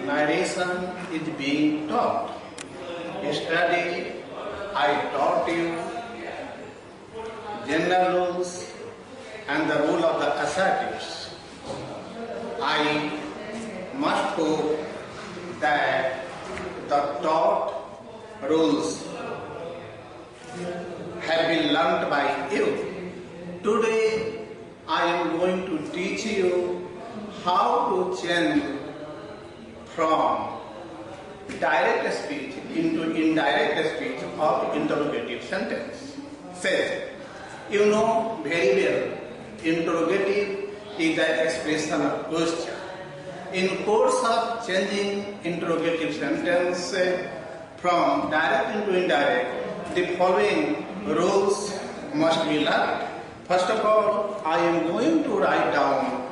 narration is being taught. Yesterday, I taught you general rules and the rule of the assertives. I must hope that the taught rules have been learnt by you. Today, I am going to teach you how to change from direct speech into indirect speech of interrogative sentence. Says, you know very well, interrogative is the expression of question. In course of changing interrogative sentence from direct into indirect, the following rules must be learned. First of all, I am going to write down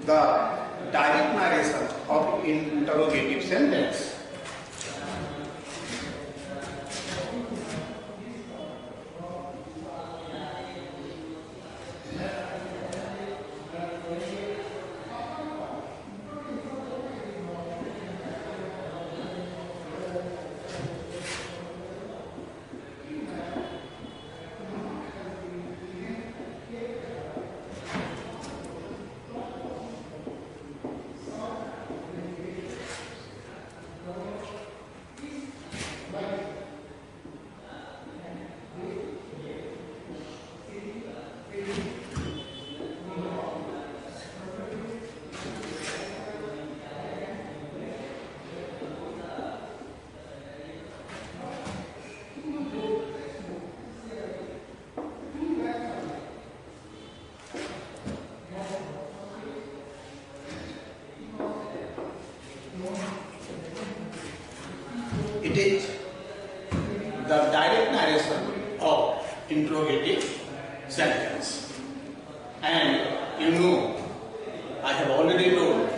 the direct narration of interrogative sentence. It is the direct narration of interrogative sentence. And you know, I have already told,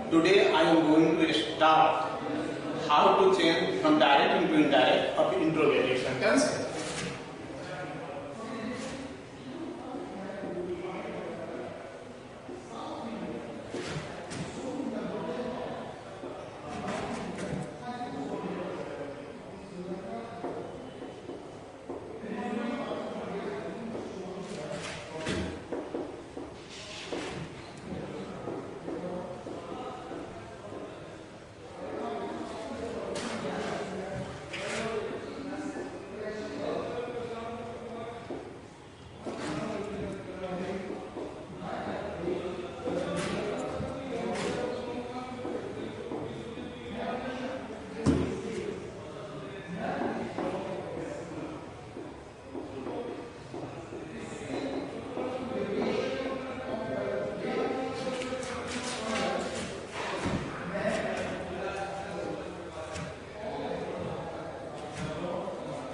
today I am going to start how to change from direct into indirect of interrogative sentence.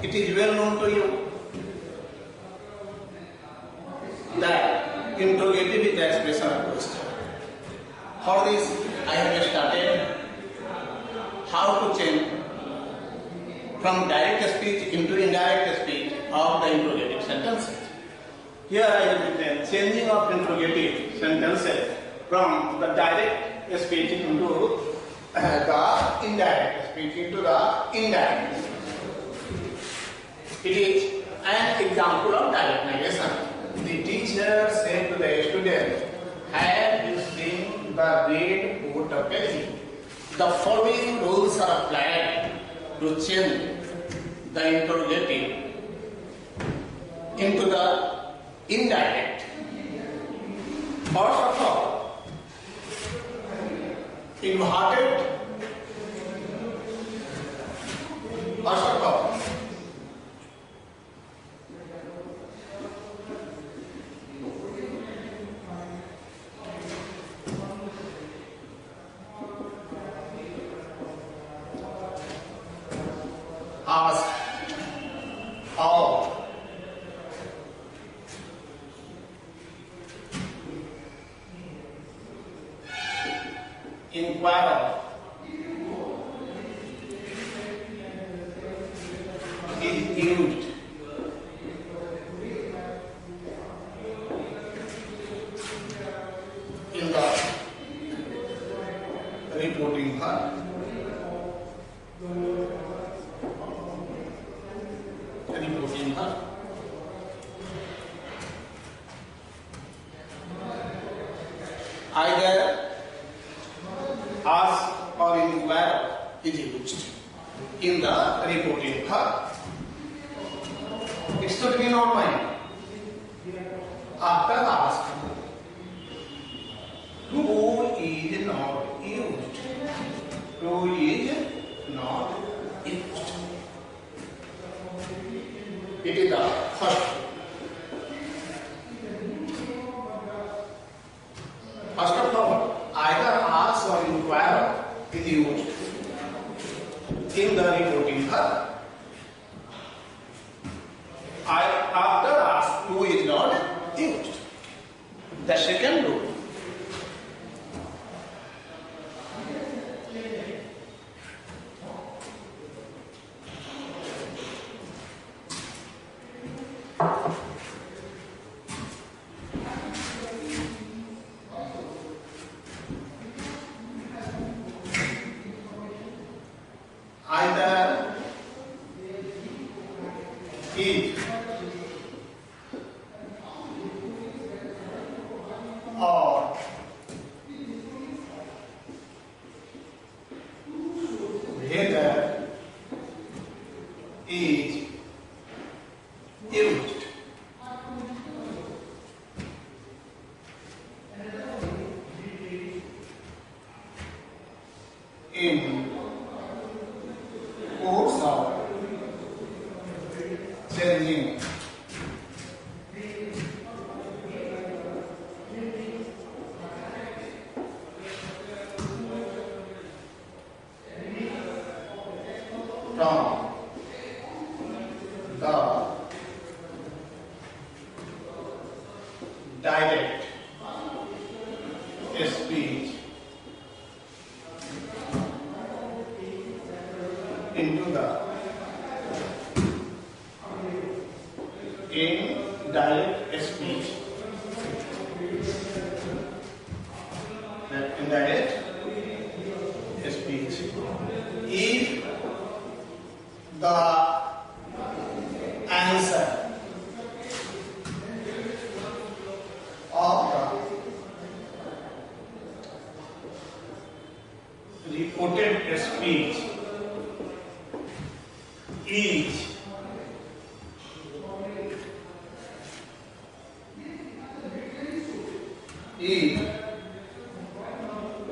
It is well known to you that interrogative is the expression of question. For this, I have started how to change from direct speech into indirect speech of the interrogative sentences. Here I have written changing of interrogative sentences from the direct speech into the indirect speech into the indirect speech. It is an example of direct narration. The teacher said to the student, "Have you seen the red boat of Beijing?" The following rules are applied to change the interrogative into the indirect. First of all, inverted. First of all, ask all. Inquire is used in the reporting verb. Reporting verb. Either ask or inquire is used in the reporting verb. It should be normal. After ask, who is not used. Who is not used. It is the first. First of all, either ask or inquire is used in the reporting verb. After ask, who is not used. The second rule. Either is or whether is used. In course of changing from the direct speech into the indirect speech. That indirect speech. If the answer of the reported speech is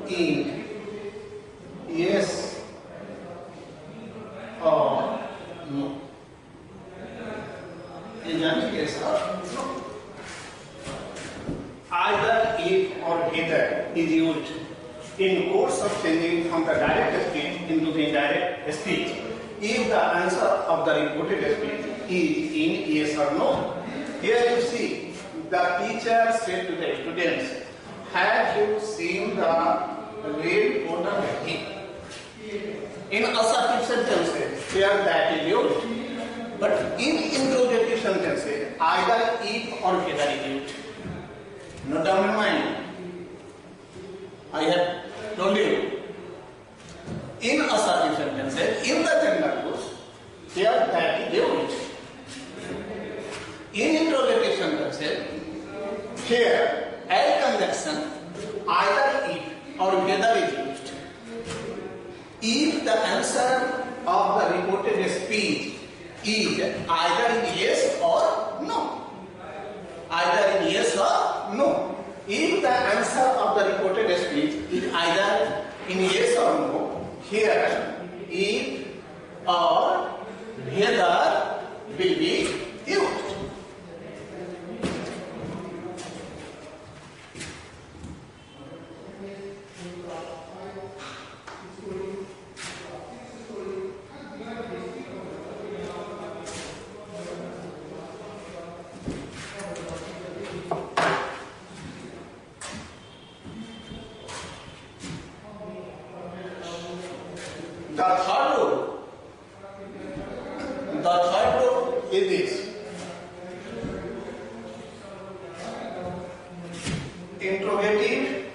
in yes or no. Is answer yes or no. Either if or whether is used in course of changing from the direct speech into the indirect speech if the answer of the reported speech is in yes or no. Here you see the teacher said to the students, have you seen the red water vacuum? In assertive sentences, here that is used. But in interrogative sentences, either if or whether is used. Note down in mind. I have told you. In assertive sentences, in the general use, here that is used. In interrogative sentences, here as conjunction, either if or whether is used. If the answer of the reported speech is either in yes or no. Either in yes or no. If the answer of the reported speech is either in yes or no, here if or whether will be used. The third rule is this. Interrogative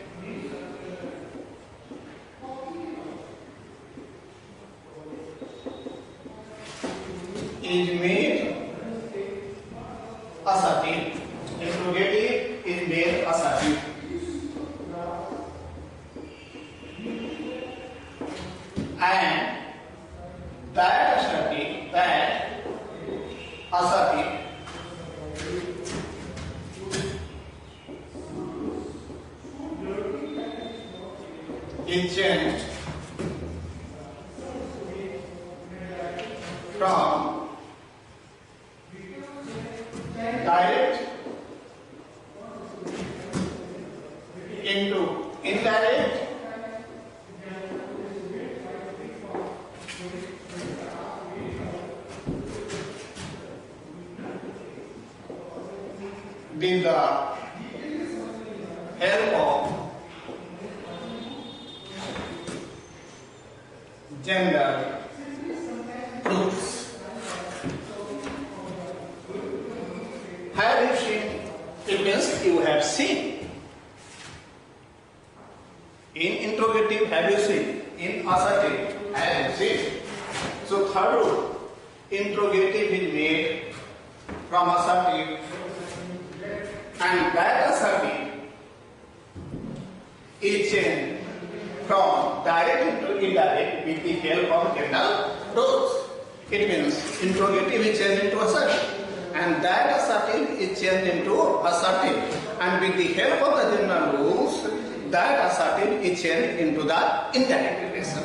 is made assertive. Interrogative is made assertive. And that assertive is changed from direct into indirect with the help of gender proofs. Have you seen? It means you have seen. In interrogative, have you seen? In assertive, have you seen? So third rule, interrogative is made from assertive, and that assertive is changed from direct into indirect with the help of gender roles. It means interrogative is changed into assertive, and that assertive is changed into assertive, and with the help of the gender rules, that assertive is changed into the indirect relation.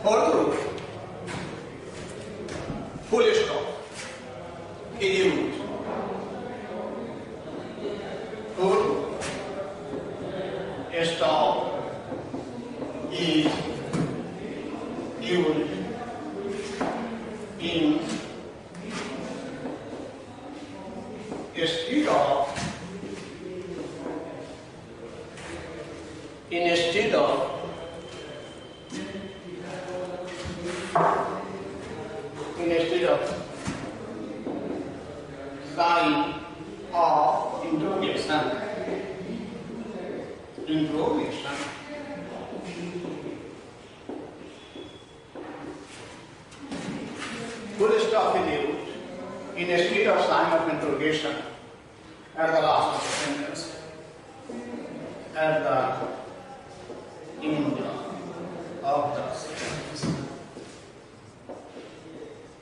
Fourth, full stop is used. Full stop is used in instead of sign of interrogation. Full stop is used instead of sign of interrogation at the last of the sentence, at the end of the sentence.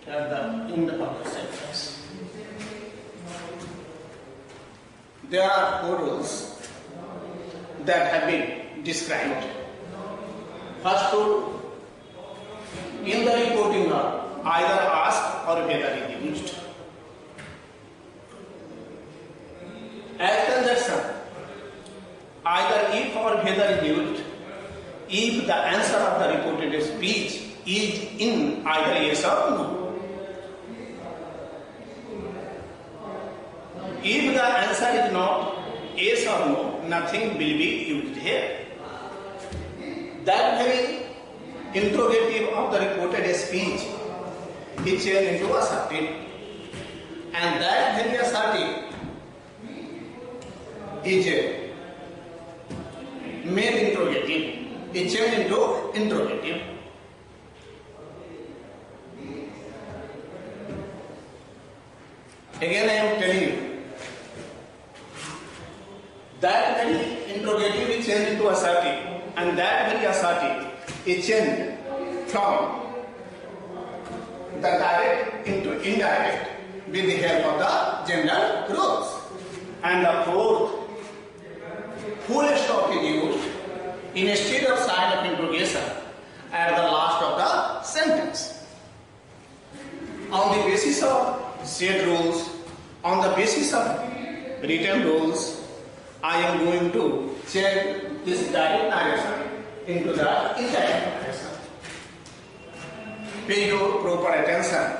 At the end of the sentence. There are four rules that have been described. First rule, in the reporting are either asked or whether is used. As conjunction, either if or whether is used if the answer of the reported speech is in either yes or no. If the answer is not yes or no, nothing will be used here. That very interrogative of the reported speech is changed into assertive, and that very assertive is made interrogative, is changed into interrogative. Again I am telling you, that very interrogative is changed into assertive, and that very assertive is changed from the direct into indirect with the help of the gender rules. And the fourth, full stop is used instead of sign of interrogation at the last of the sentence. On the basis of said rules, on the basis of written rules, I am going to change this direct narration into the indirect narration. Pay your proper attention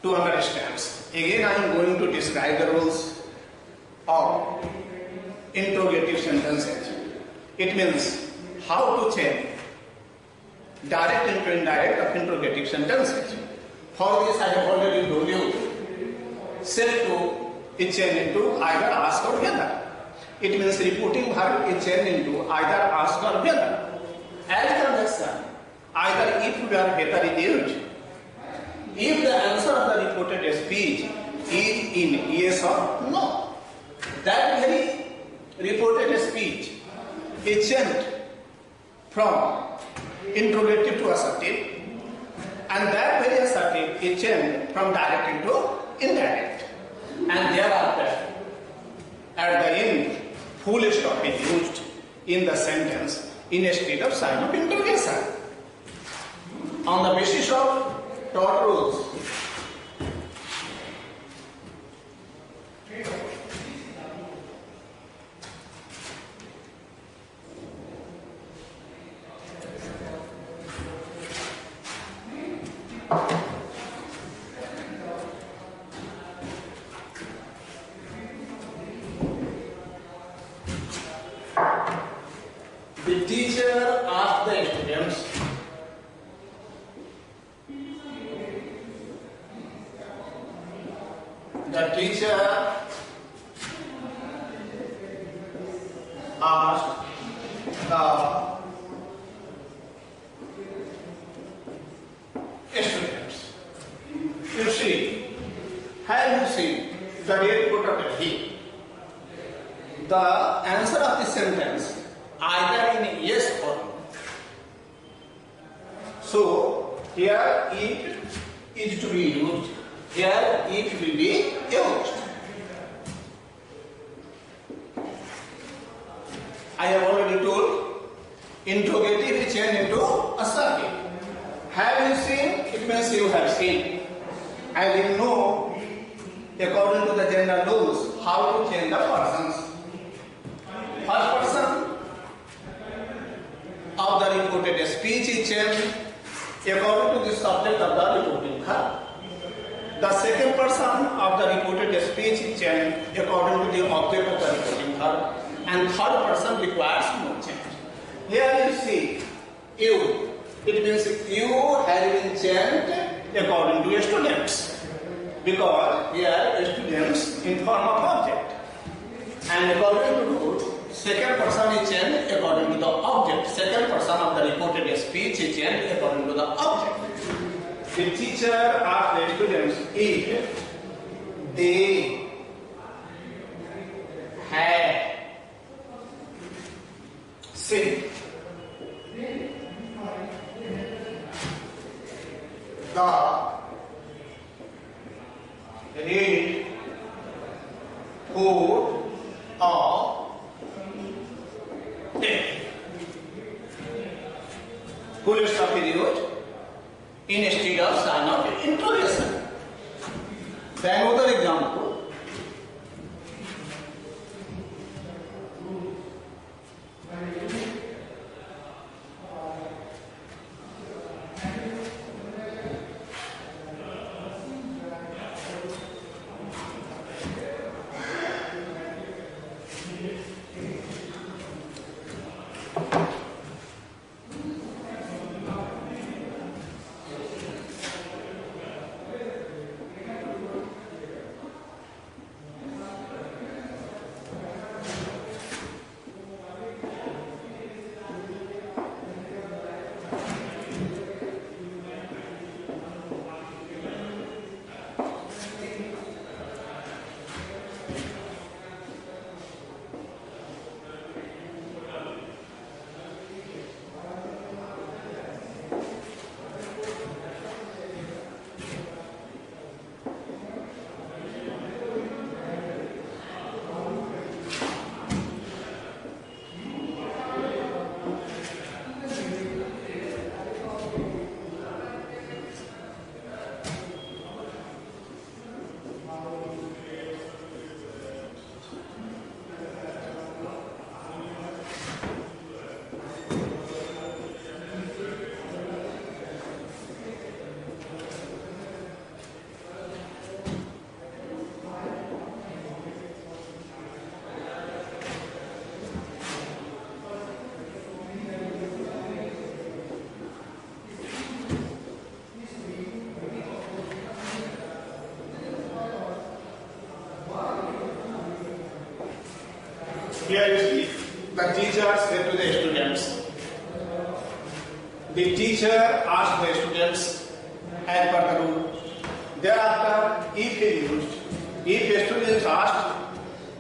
to understand. Again, I am going to describe the rules of interrogative sentences. It means how to change direct into indirect of interrogative sentences. For this, I have already told you, set to is changed into either ask or whether. It means reporting verb is changed into either ask or whether. As conjunction, either if or whether is used. If the answer of the reported speech is in yes or no, that very reported speech is changed from interrogative to assertive, and that very assertive is changed from direct into indirect. And thereafter, at the end, full stop is used in the sentence instead of sign of interrogation. On the basis of taught rules, the teacher asked the students you see, have you seen the red coat of the heat? The answer of the sentence either in yes or no. So here it is to be used. Here it will be used. I have already told interrogative is changed into assertive. Have you seen? It means you have seen. I will know according to the general rules how to change the persons. First person of the reported speech is changed according to the subject of the reporting verb. The second person of the reported speech is changed according to the object of the reporting verb. And third person requires no change. Here you see you. It means you have been changed according to students. Because here students in form of object. And according to rule, second person is changed according to the object. Second person of the reported speech is changed according to the object. The teacher asked the students if they had seen the red coat of death. Full stop is used instead of sign of interrogation. Then another example. Here you see, the teacher said to the students. The teacher asked the students as per the rule. Thereafter, if a student asked,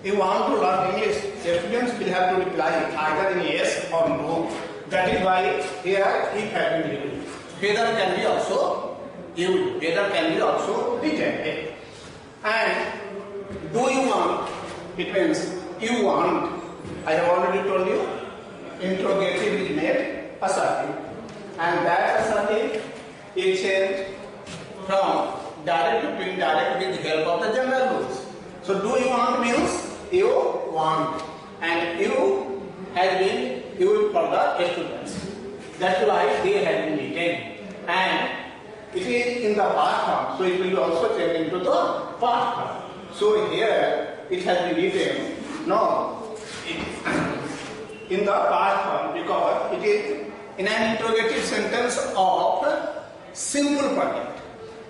you want to learn English, the students will have to reply either in yes or no. That is why here if has been used. Whether can be also used. Whether can be also written. And do you want? It means you want. I have already told you. Interrogative is made assertive, and that assertive is changed from direct to indirect with the help of the general rules. So do you want means you want, and you has been used for the students. That's why they have been written, and it is in the past form, so it will also change into the past form. So here it has been written in the past form because it is in an interrogative sentence of simple project,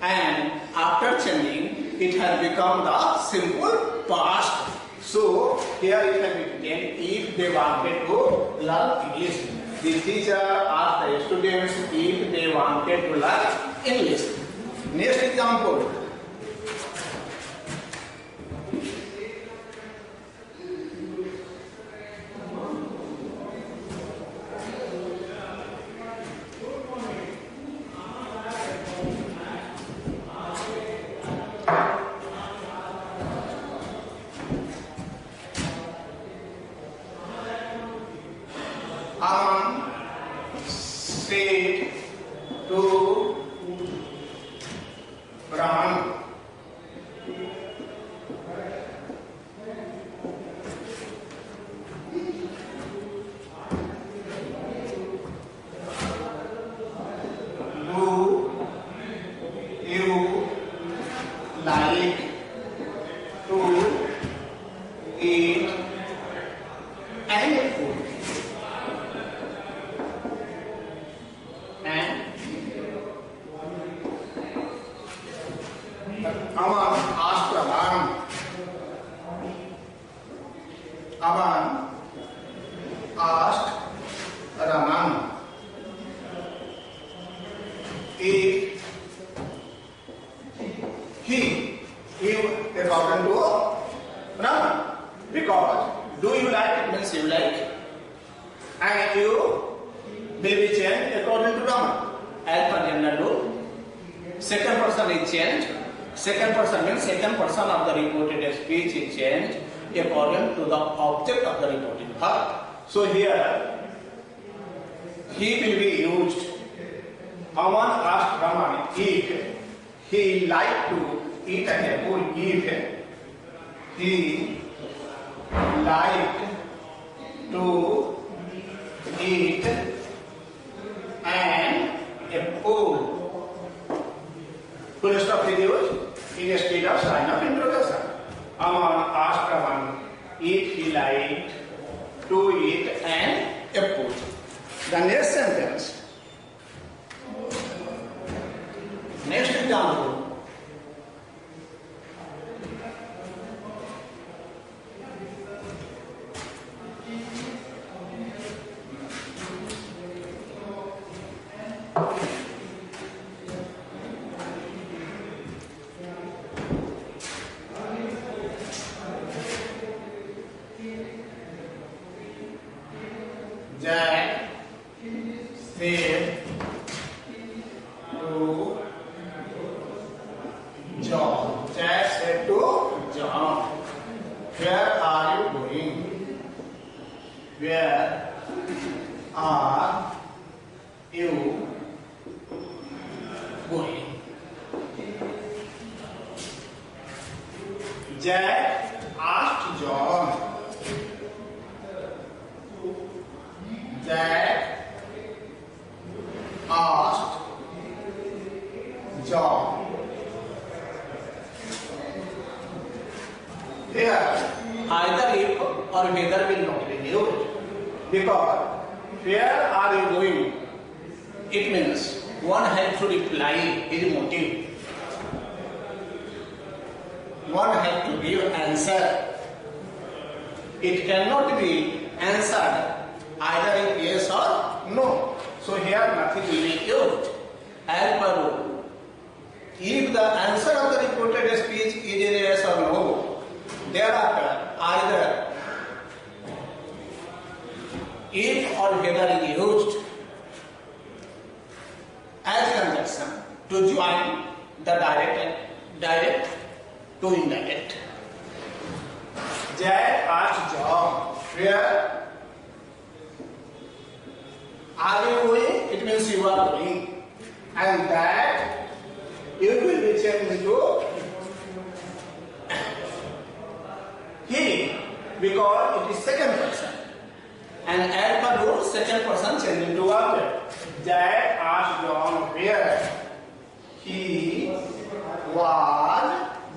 and after changing it has become the simple past. So here it has been written if they wanted to learn English. The teacher asked the students if they wanted to learn English. Next example. Said to Brahman, do you like to eat any food? Aman asked Raman. Aman asked Raman if he according to Raman, because do you like means you like, and you will be changed according to Raman as per general rule. Second person is changed. Second person means second person of the reported speech is changed according to the object of the reported verb. So here he will be used. Aman asked Raman if he liked to eat an apple. If he liked to eat an apple. Full stop is used instead of sign of interrogation. Aman asked Raman if he liked to eat an apple. The next sentence. Next example. Jack said to John. Jack said to John, where are you going? Where are you going? Jack asked John. Jack asked John. Here, either if or whether will not be used, because where are you going? It means one has to reply his motive. One has to give answer. it cannot be answered either in yes or no. So here nothing will be used. As per rule, if the answer of the reported speech is in yes or no, thereafter either if or whether is used as conjunction to join the direct to indirect. Jack asked John, where are you going? It means you are going. And that it will be changed into he, because it is second person. And as per rule, second person changed into object. Jack asked John where he was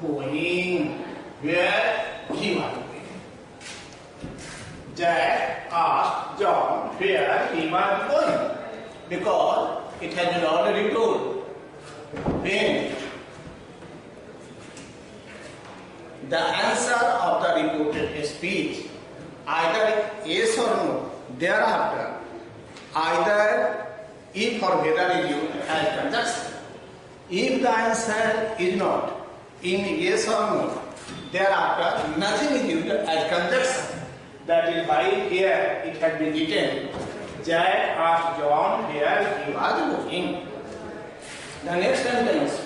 going. Where he was going. Jack asked John where he was going, because it has been already told. When the answer of the reported speech either yes or no, thereafter either if or whether is used as conjunction. If the answer is not in yes or no, thereafter nothing is used as conjunction. That is why here it has been written, Jack asked John where he was going. The next sentence.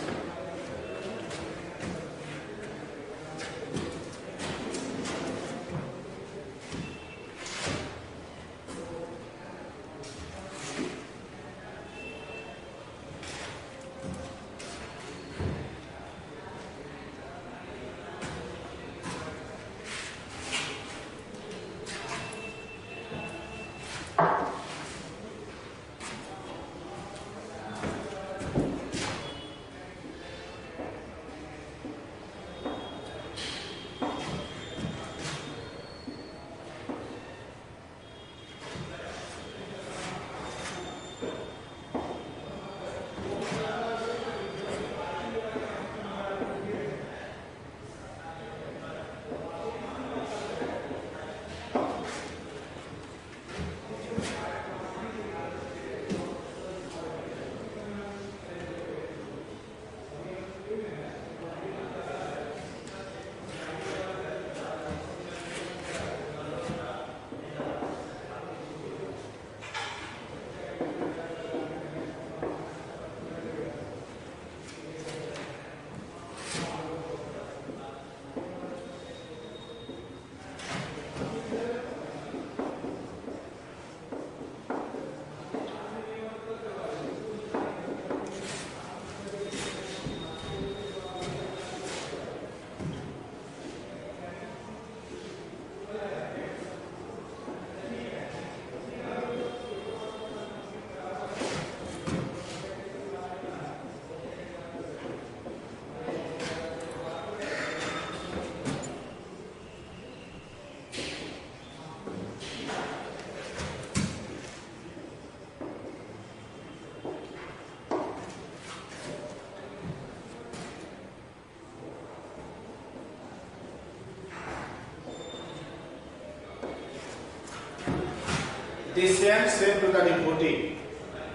The same said to the devotee,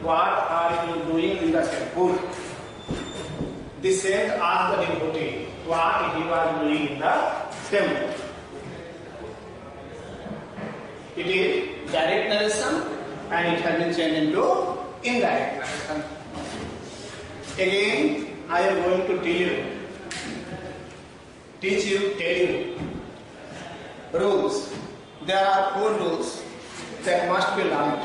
what are you doing in the temple? The saint asked the devotee what he was doing in the temple. It is direct narration and it has been changed into indirect narration. Again, I am going to tell you rules. There are 4 rules that must be learned,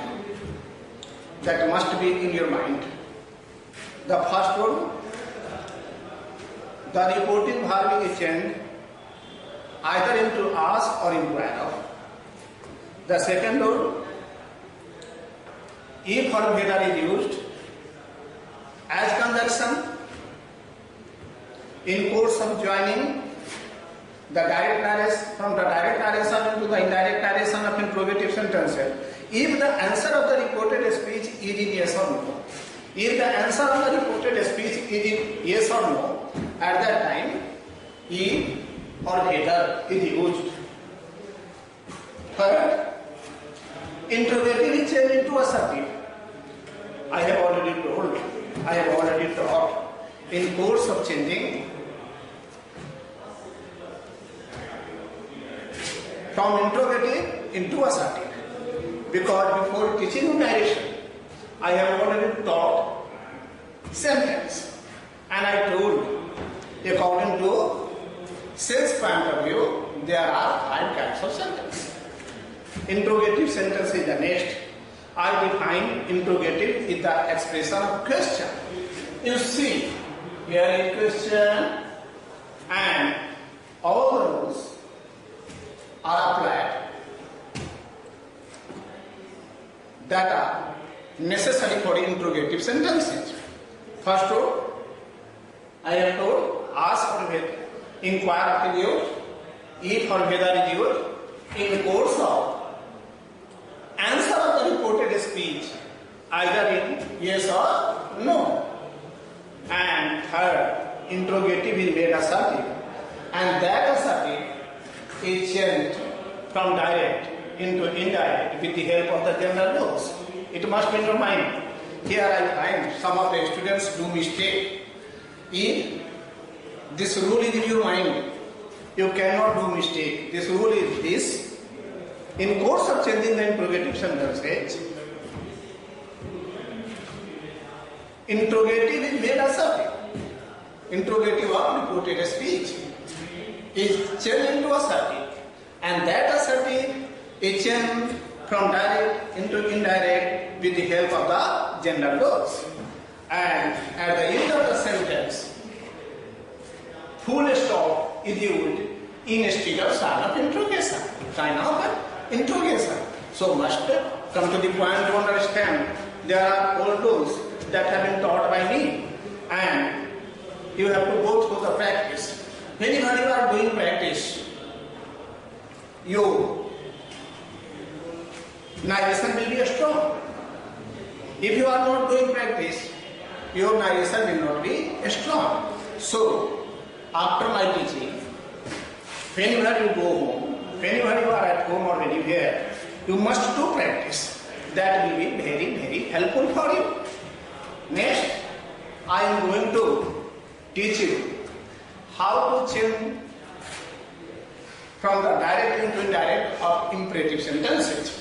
that must be in your mind. The first rule, the reporting verb is changed either into ask or into arrow. The second rule, if or whether is used as conjunction in course of joining the direct narration from the direct narration into the indirect narration of interrogative sentences. If the answer of the reported speech is in yes or no, if the answer of the reported speech is in yes or no, at that time if or whether is used. Third, interrogative is changed into assertive. I have already taught in course of changing from interrogative into assertive. Because before teaching you narration, I have already taught sentence. And I told, according to sales point of view, there are 5 kinds of sentence. Interrogative sentence is the next. I define interrogative is the expression of question. You see, here is question and all the rules are applied that are necessary for interrogative sentences. First rule, I have told, ask for whether, inquire is used, if or whether is used, in course of answer of the reported speech, either in yes or no. And third, interrogative is made assertive, and that assertive is changed from direct into indirect with the help of the general rules. It must be in your mind. Here I find some of the students do mistake. If this rule is in your mind, you cannot do mistake. This rule is this. In course of changing the interrogative sentences, interrogative is made assertive. Interrogative of reported speech is changed into assertive, and that assertive is changed from direct into indirect with the help of the general rules. And at the end of the sentence, full stop is used instead of sign of interrogation. Sign of interrogation. So must come to the point to understand there are all rules that have been taught by me, and you have to go through the practice. Whenever you are doing practice, your narration will be strong. If you are not doing practice, your narration will not be strong. So, after my teaching, whenever you go home, whenever you are at home or when you here, you must do practice. That will be very, very helpful for you. Next, I am going to teach you how to change from the direct into indirect of imperative sentences.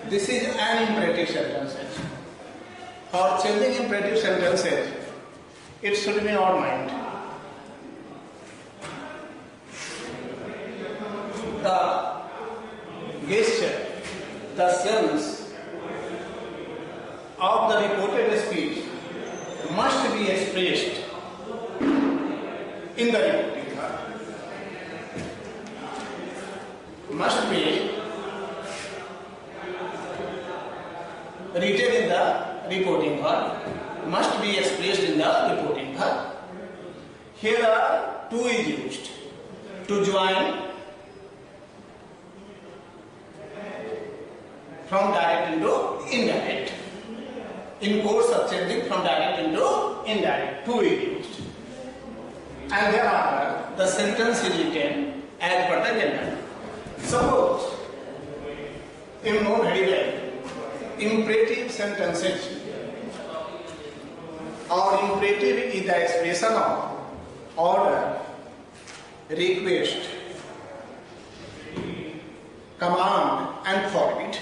This is an imperative sentence. For changing imperative sentences, it should be in our mind. the sense of the reported speech must be expressed in the reporting verb. Must be written in the reporting verb. Must be expressed in the reporting verb. Here to is used to join from direct into indirect. In course of changing from direct into indirect, to is used. And thereafter the sentence is written as per the gender. Suppose, you know very well, imperative sentences or imperative is the expression of order, request, command and forbid.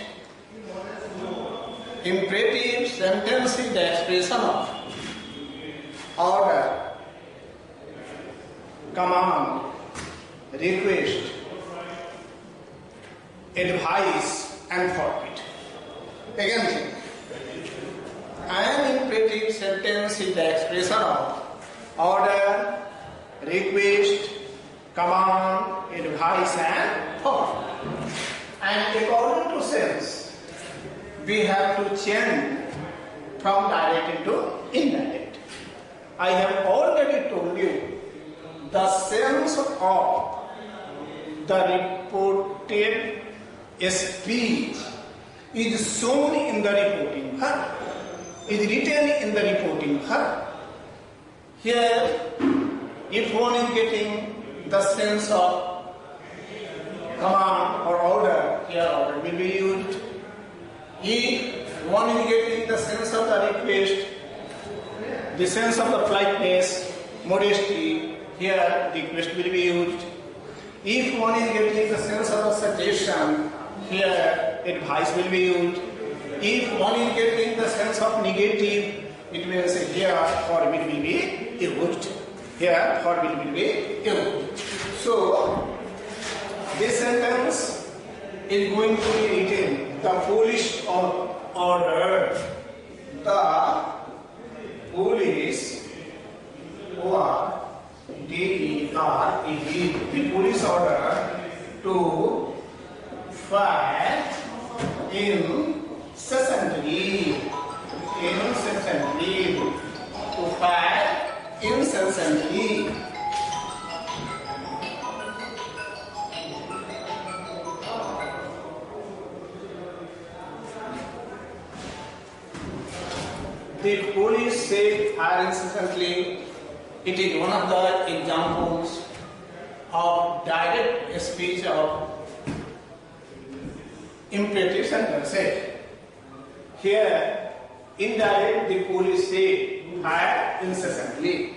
Imperative sentence is the expression of order, command, request, advice and forbid. Again, think. An imperative sentence is the expression of order, request, command, advice and forbid. And according to sense, we have to change from direct into indirect. I have already told you the sense of the reported speech is shown in the reporting verb, is written in the reporting verb. Here, if one is getting the sense of command or order, here order will be used. If one is getting the sense of the request, the sense of the politeness, modesty, here request will be used. If one is getting the sense of the suggestion, here advice will be used. If one is getting the sense of negative, it means here forbid will be used. Here forbid will be used. So this sentence is going to be written: the police order, the police or D-E-R-E-D, the police order to fire incessantly, to fire incessantly. The police said fire incessantly. It is one of the examples of direct speech of imperative sentences. Here, indirect, the police say fire incessantly.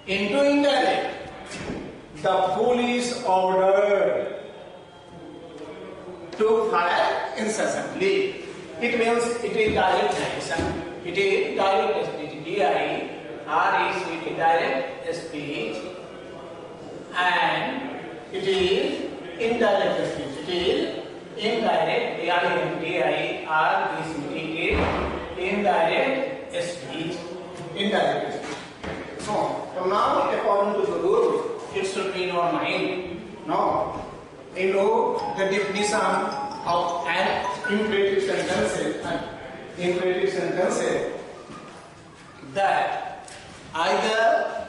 Into indirect, the police ordered to fire incessantly. It means it is direct action. It is direct speech. D-I-R-E-C, direct speech, and it is indirect speech. It is indirect, D-I-R-E-C, it is indirect speech. Indirect speech. So now, according to the rule, it should be in our mind. Now, you know the definition of an imperative sentence. That either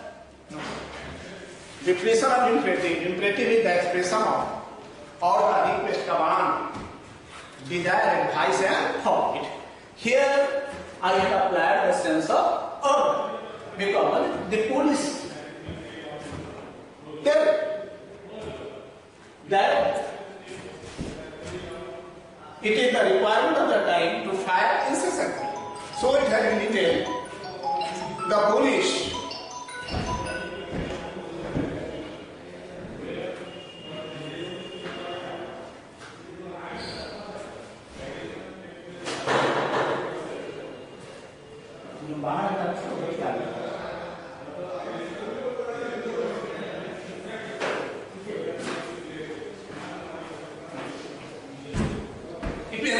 definition of imperative is the expression of order, request, command, desire, advice and forbid. Here I have applied the sense of order because the police tell that it is the requirement of the time to fire incessantly. So it has been written, the police it means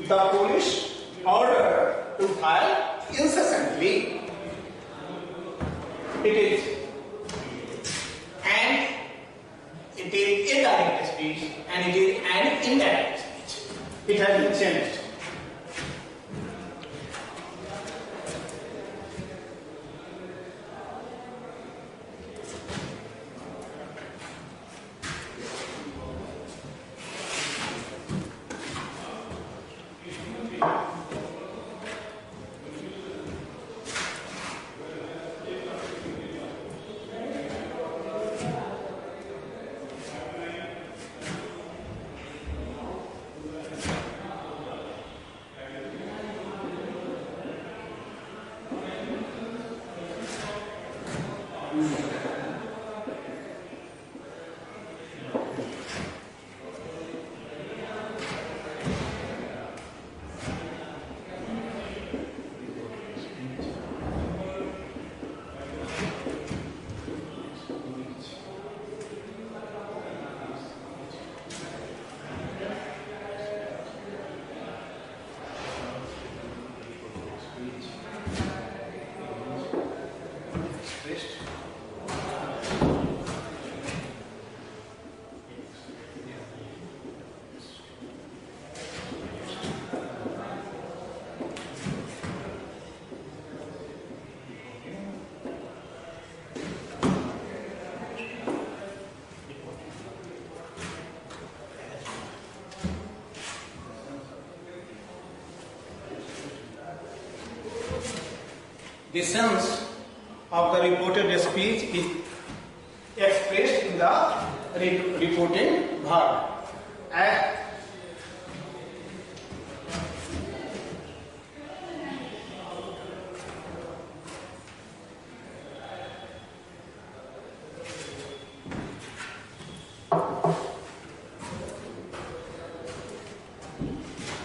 the police order to fire incessantly. It is a direct speech and it is an indirect speech. It has been changed. The sense of the reported speech is expressed in the reporting verb.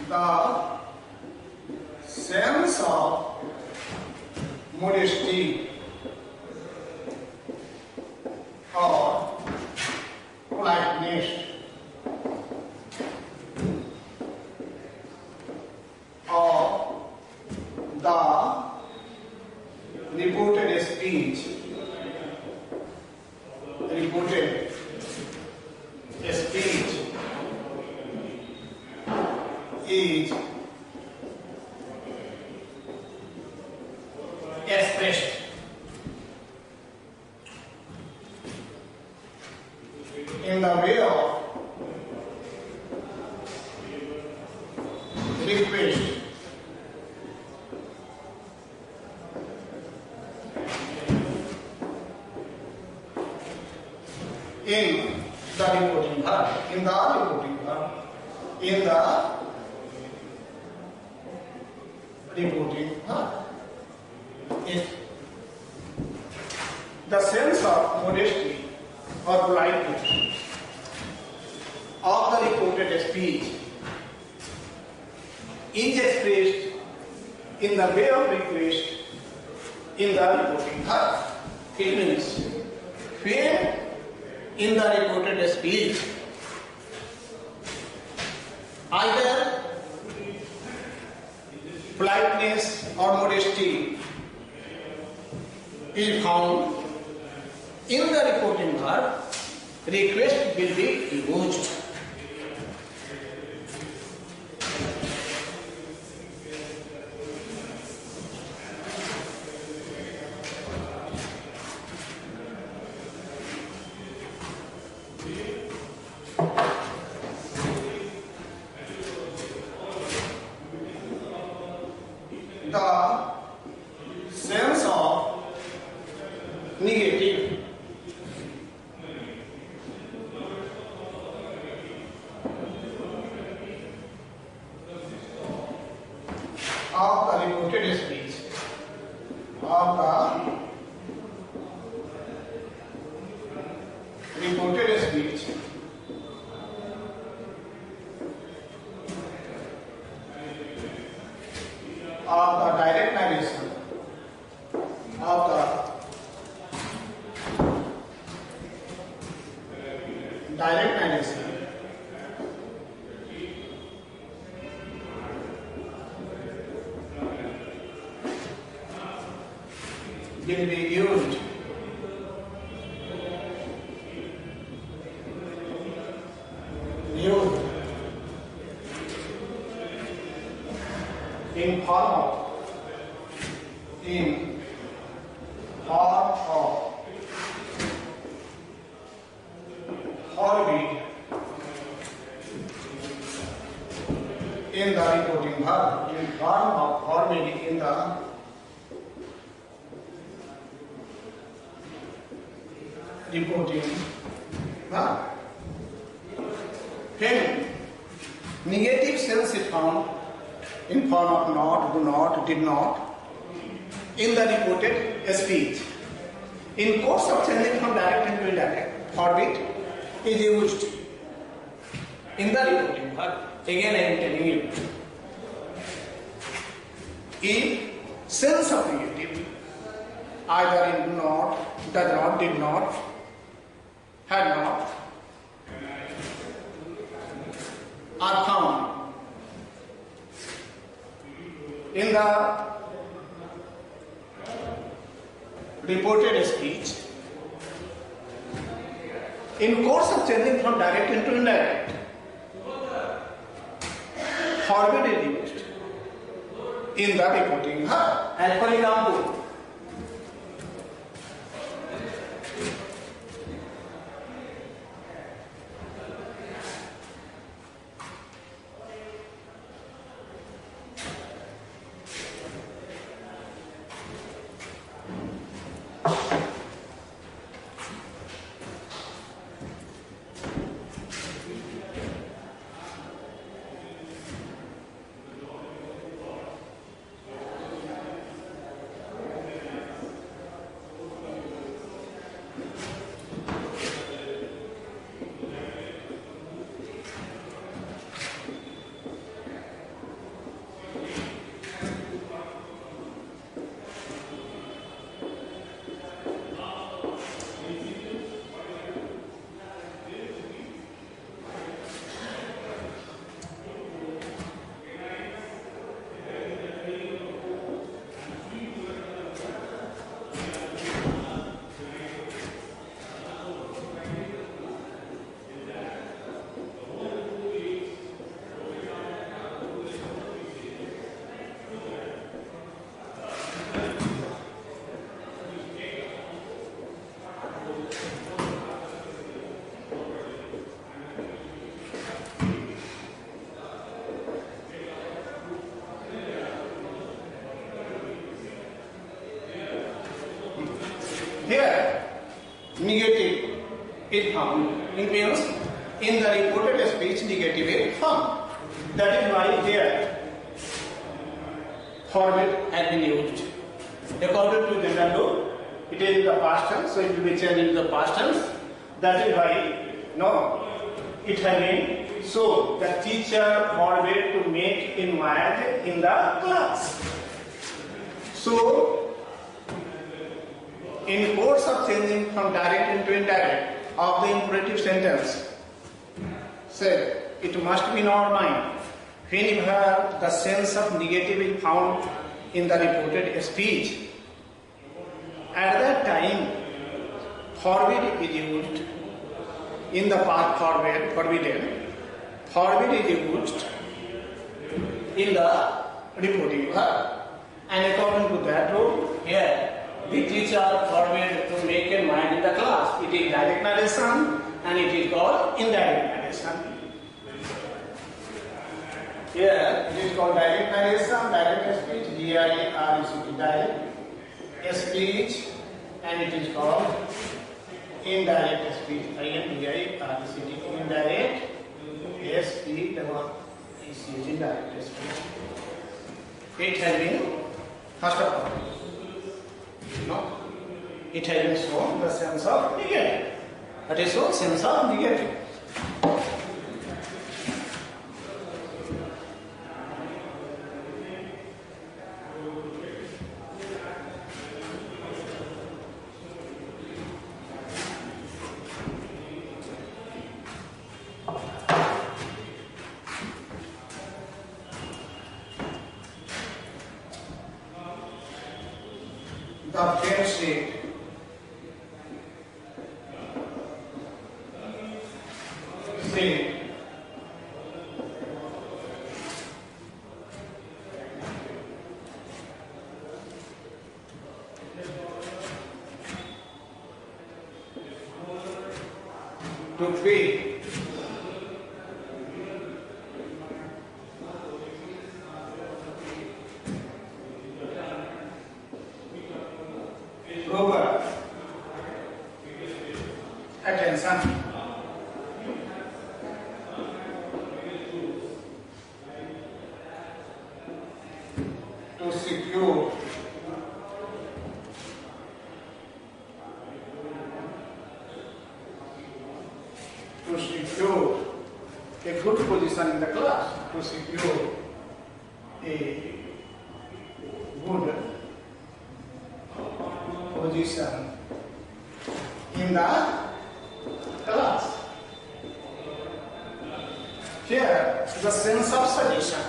The sense of modesty or politeness of the reported speech is expressed in the way of request in the reporting verb, If the sense of modesty or politeness of the reported speech is expressed in the way of request in the reporting verb. It means when in the reported speech either politeness or modesty is found in the reporting verb, request will be used. The sense of negative of the reported speech of the direct narration of the direct narration used in form of forbid in the reporting verb, in form of forbid in the reporting verb. When negative sense is found in form of not, do not, did not in the reported speech, in course of changing from direct into indirect, forbid is used in the reporting verb. Again I am telling you, if sense of negative either in do not, does not, did not, had not are found in the reported speech, in course of changing from direct into indirect, forbid is used in the reporting verb. And for example, here negative is found, it means in the reported speech negative is found. That is why here forbid has been used. According to general law, it is in the past tense, so it will be changed into the past tense. That is why it has been so the teacher forbid to make inquiry in the class. So in course of changing from direct into indirect of the imperative sentence, say it must be in our mind whenever the sense of negative is found in the reported speech, at that time forbid is used in the part forbidden. Forbid is used in the reporting verb, and according to that rule, here the teacher forbid to make a mind in the class. It is direct narration and it is called indirect narration. Here it is called direct narration, direct speech, D-I-R-E-C-T, direct speech, and it is called indirect speech, I-N-D-I-R-E-C-T, indirect S-P-E-C-H, indirect speech. It has been, first of all, it has been shown the sense of negative. That is so sense of negative. The friend said, to pay proper attention to secure a good position in the class, to secure a good position in the class. Here, the sense of suggestion,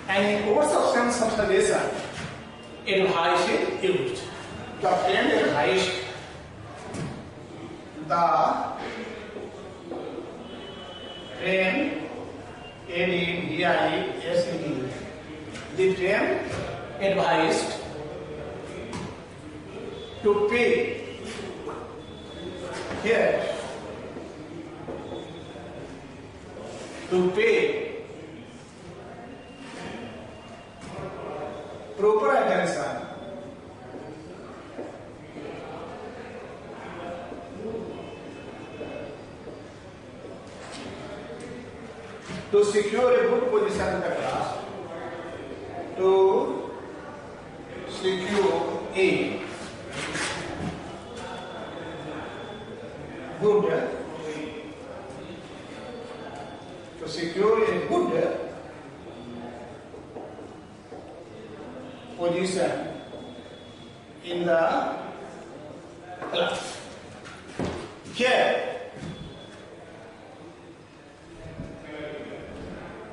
and in course of sense of suggestion, advice is used. The friend advised the friend advised to pay here proper attention to secure a good position in the class, to secure a good position in the class. Here,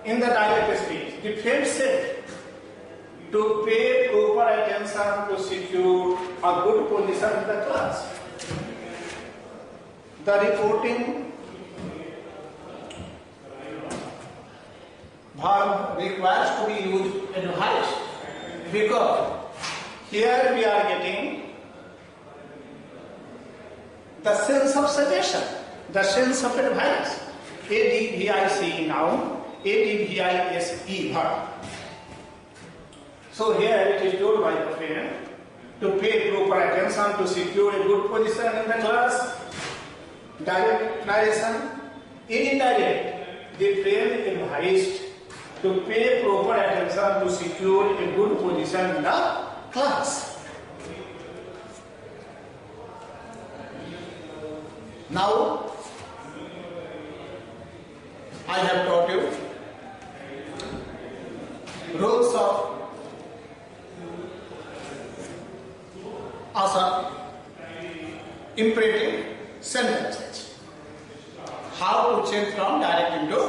in the direct speech, the friend said to pay proper attention to secure a good position in the class. The reporting verb requires to be used advised, because here we are getting the sense of suggestion, the sense of advice. Advice noun, advice verb. So here it is told by the friend to pay proper attention to secure a good position in the class. Direct narration. In indirect, the friend advised to pay proper attention to secure a good position in the class. Now, I have taught you rules of asa imperative sentences. How to change from direct into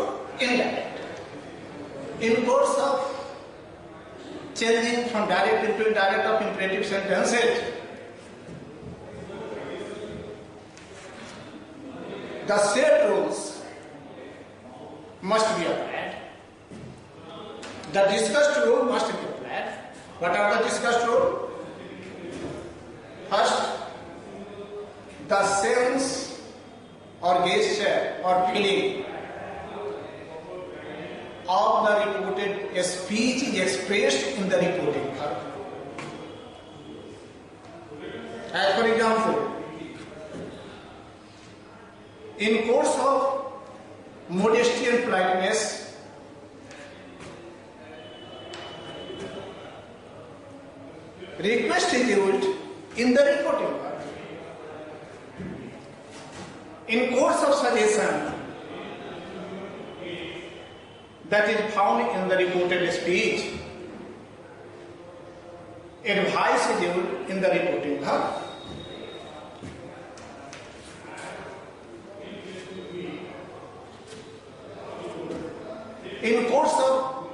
indirect. In course of changing from direct into indirect of imperative sentences, the said rules must be applied. The discussed rule must be applied. What are the discussed rules? First, the sense or gesture or feeling of the reported speech is expressed in the reporting verb. As for example, in course of modesty and politeness, request is used in the reporting verb. In course of suggestion, that is found in the reported speech, advice is used in the reporting verb. In course of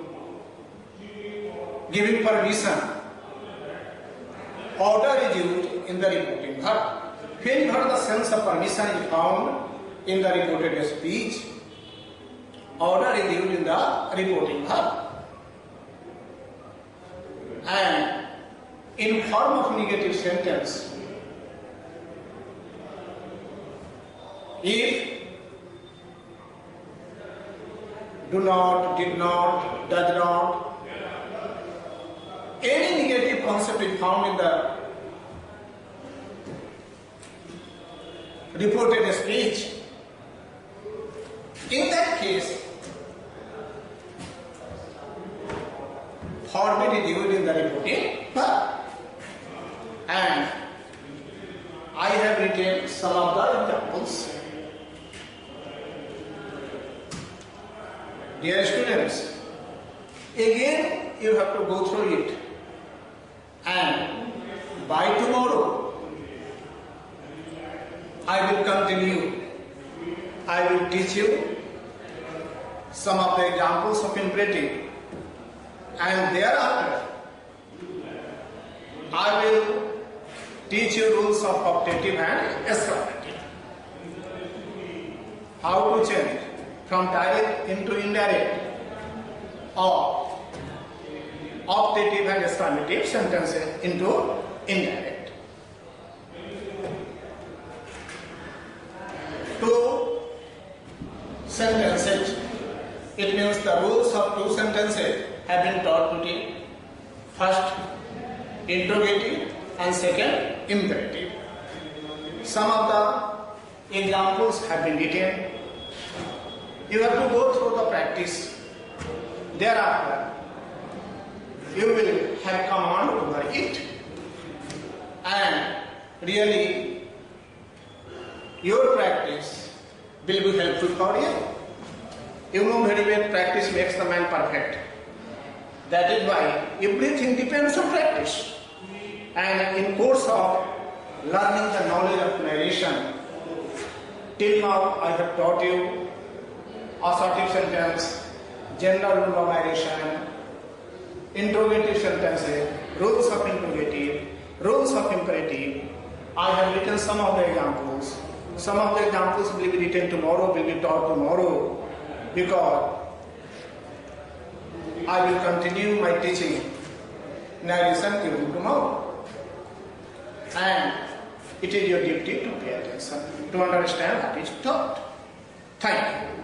giving permission, order is used in the reporting verb. Whenever the sense of permission is found in the reported speech, order is used in the reporting verb. And in form of negative sentence, if do not, did not, does not. Any negative concept is found in the reported speech. In that case, forbid is used in the reporting verb. And I have written some of the examples. Dear students, again you have to go through it, and by tomorrow I will continue. I will teach you some of the examples of imperative, and thereafter I will teach you rules of optative and exclamative. How to change from direct into indirect, or optative and exclamative sentences into indirect. Two sentences, it means the rules of two sentences have been taught today. First, interrogative, and second, imperative. Some of the examples have been written. You have to go through the practice. Thereafter, you will have command over it, and really your practice will be helpful for you. You know very well, practice makes the man perfect. That is why everything depends on practice. And in course of learning the knowledge of narration, till now I have taught you assertive sentence, general rule of narration, interrogative sentences, rules of interrogative, rules of imperative. I have written some of the examples. Some of the examples will be written tomorrow, will be taught tomorrow, because I will continue my teaching narration even tomorrow. And it is your duty to pay attention, to understand what is taught. Thank you.